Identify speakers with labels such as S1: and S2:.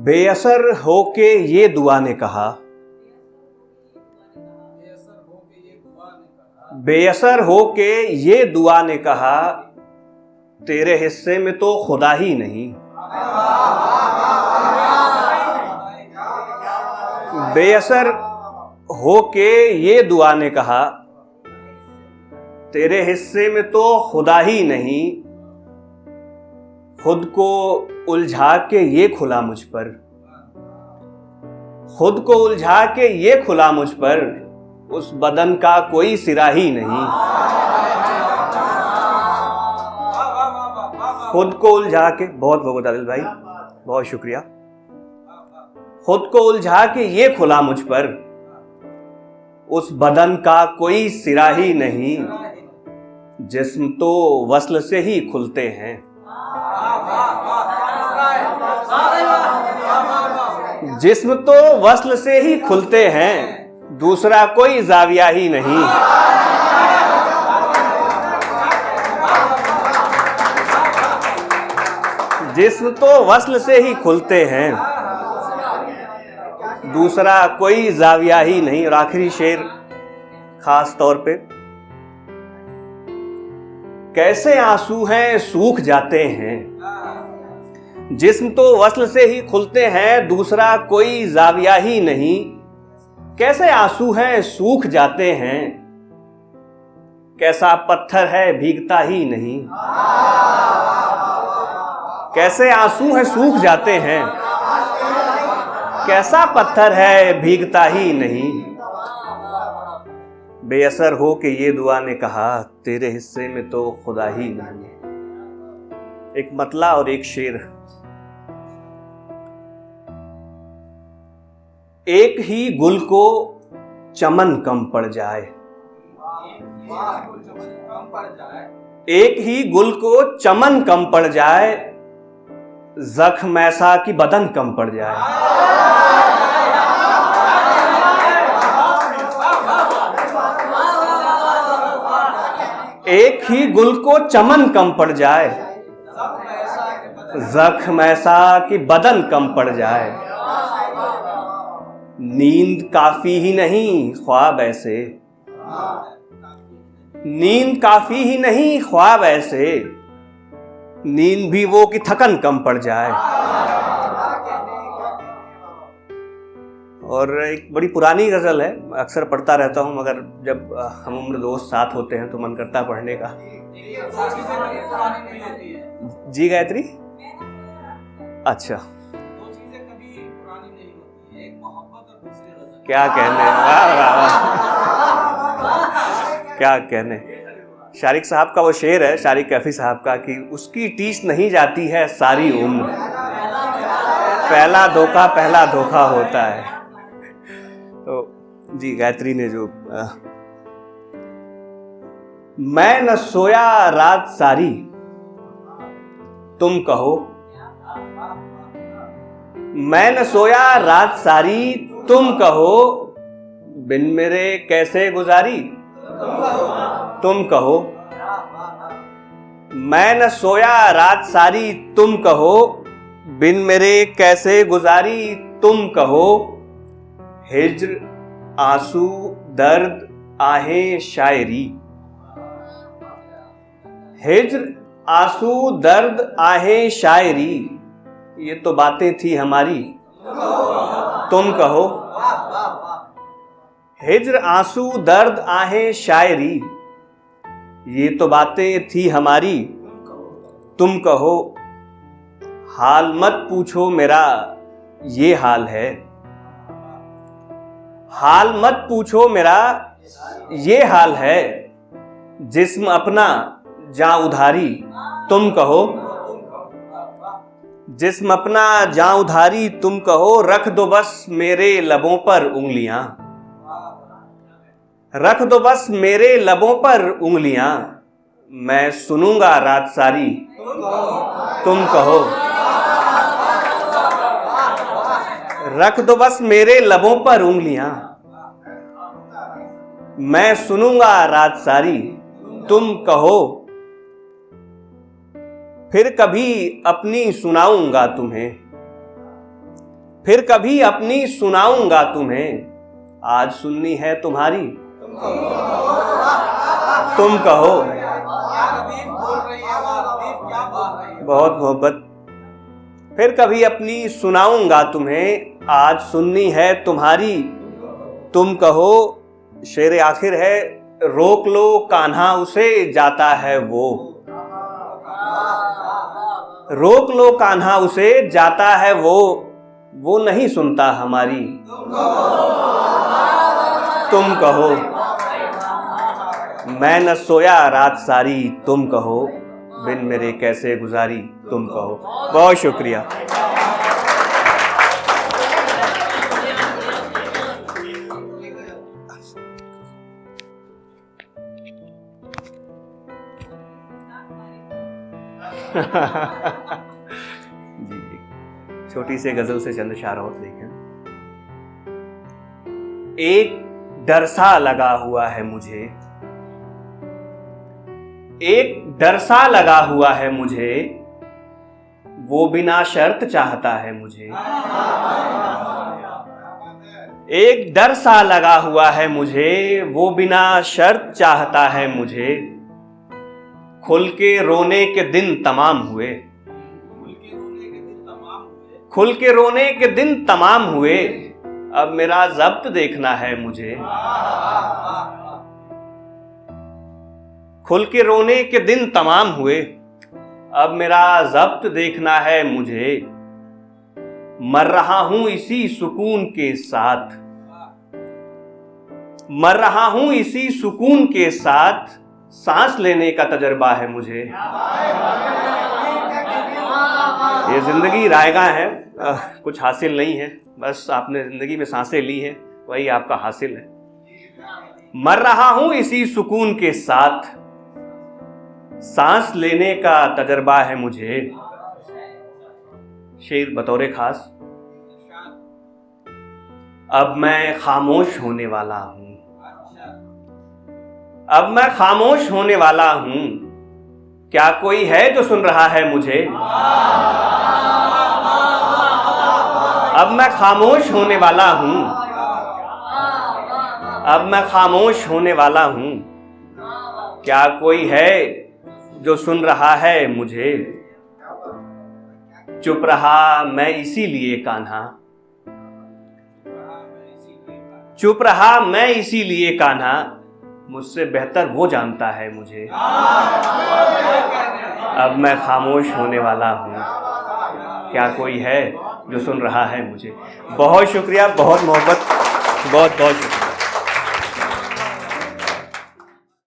S1: बेअसर होके ये दुआ ने कहा, बेअसर होके ये दुआ ने कहा, तेरे हिस्से में तो खुदा ही नहीं। बेअसर होके ये दुआ ने कहा, तेरे हिस्से में तो खुदा ही नहीं। खुद को उलझा के ये खुला मुझ पर, खुद को उलझा के ये खुला मुझ पर, उस बदन का कोई सिरा ही नहीं। खुद को उलझा के, बहुत बहुत आदिल भाई, बहुत शुक्रिया। खुद को उलझा के ये खुला मुझ पर, उस बदन का कोई सिरा ही नहीं। जिस्म तो वस्ल से ही खुलते हैं, जिस्म तो वस्ल से ही खुलते हैं, दूसरा कोई जाविया ही नहीं। जिस्म तो वस्ल से ही खुलते हैं, दूसरा कोई जाविया ही नहीं। और आखिरी शेर खास तौर पे, कैसे आंसू हैं सूख जाते हैं, जिस्म तो वस्ल से ही खुलते हैं, दूसरा कोई जाविया ही नहीं। कैसे आंसू हैं सूख जाते हैं, कैसा पत्थर है भीगता ही नहीं। कैसे आंसू हैं सूख जाते हैं, कैसा पत्थर है भीगता ही नहीं। बेअसर हो के ये दुआ ने कहा, तेरे हिस्से में तो खुदा ही नहीं। एक मतला और एक शेर। एक ही गुल को चमन कम पड़ जाए, एक ही गुल को चमन कम पड़ जाए, जख्म ऐसा कि बदन कम पड़ जाए। एक ही गुल को चमन कम पड़ जाए, जख्म ऐसा कि बदन कम पड़ जाए। नींद काफी ही नहीं ख्वाब ऐसे, नींद काफी ही नहीं ख्वाब ऐसे, नींद भी वो कि थकन कम पड़ जाए। और एक बड़ी पुरानी गजल है, अक्सर पढ़ता रहता हूँ, मगर जब हम उम्र दोस्त साथ होते हैं तो मन करता पढ़ने का। जी गायत्री, अच्छा, क्या कहने, वाह वाह वाह, क्या कहने। शारिक साहब का वो शेर है, शारिक कैफी साहब का, कि उसकी टीस नहीं जाती है सारी उम्र, पहला धोखा होता है। तो जी गायत्री ने जो मैं न सोया रात सारी तुम कहो, मैं न सोया रात सारी तुम कहो, बिन मेरे कैसे गुजारी तुम कहो। मैं न सोया रात सारी तुम कहो, बिन मेरे कैसे गुजारी तुम कहो। हिज्र आंसू दर्द आहें शायरी, हिज्र आंसू दर्द आहें शायरी, ये तो बातें थी हमारी तुम कहो। हिज्र आंसू दर्द आहें शायरी, ये तो बातें थी हमारी तुम कहो। हाल मत पूछो मेरा ये हाल है, हाल मत पूछो मेरा ये हाल है, जिस्म अपना जा उधारी तुम कहो। जिस्म अपना जा उधारी तुम कहो, रख दो बस मेरे लबों पर उंगलियां, रख दो बस मेरे लबों पर उंगलियां, मैं सुनूंगा रात सारी तुम कहो। रख दो बस मेरे लबों पर उंगलियां, मैं सुनूंगा रात सारी तुम कहो। फिर कभी अपनी सुनाऊंगा तुम्हें, फिर कभी अपनी सुनाऊंगा तुम्हें, आज सुननी है तुम्हारी तुम कहो। बहुत मोहब्बत। फिर कभी अपनी सुनाऊंगा तुम्हें, आज सुननी है तुम्हारी तुम कहो। शेर आखिर है, रोक लो कान्हा उसे जाता है वो, रोक लो कान्हा उसे जाता है वो नहीं सुनता हमारी तुम कहो। मैं न सोया रात सारी तुम कहो, बिन मेरे कैसे गुजारी तुम कहो। बहुत शुक्रिया। जी, छोटी सी गजल से चंद इशारा और देखें। एक डर सा लगा हुआ है मुझे, एक डर सा लगा हुआ है मुझे, वो बिना शर्त चाहता है मुझे। एक डर सा लगा हुआ है मुझे, वो बिना शर्त चाहता है मुझे। खुल के रोने के दिन तमाम हुए, खुल के रोने के दिन तमाम हुए, अब मेरा ज़ब्त देखना है मुझे। खुल के रोने के दिन तमाम हुए, अब मेरा ज़ब्त देखना है मुझे। मर रहा हूं इसी सुकून के साथ, मर रहा हूं इसी सुकून के साथ, सांस लेने का तजर्बा है मुझे। ये जिंदगी रायगा है, कुछ हासिल नहीं है, बस आपने जिंदगी में सांसें ली हैं, वही आपका हासिल है। मर रहा हूं इसी सुकून के साथ, सांस लेने का तजर्बा है मुझे। शेर बतौर खास। अब मैं खामोश होने वाला हूं, अब मैं खामोश होने वाला हूं, क्या कोई है जो सुन रहा है मुझे। अब मैं खामोश होने वाला हूं, अब मैं खामोश होने वाला हूं, क्या कोई है जो सुन रहा है मुझे। चुप रहा मैं इसीलिए कान्हा, चुप रहा मैं इसीलिए कान्हा, मुझसे बेहतर वो जानता है मुझे। अब मैं खामोश होने वाला हूँ, क्या कोई है जो सुन रहा है मुझे। बहुत शुक्रिया, बहुत मोहब्बत, बहुत बहुत शुक्रिया।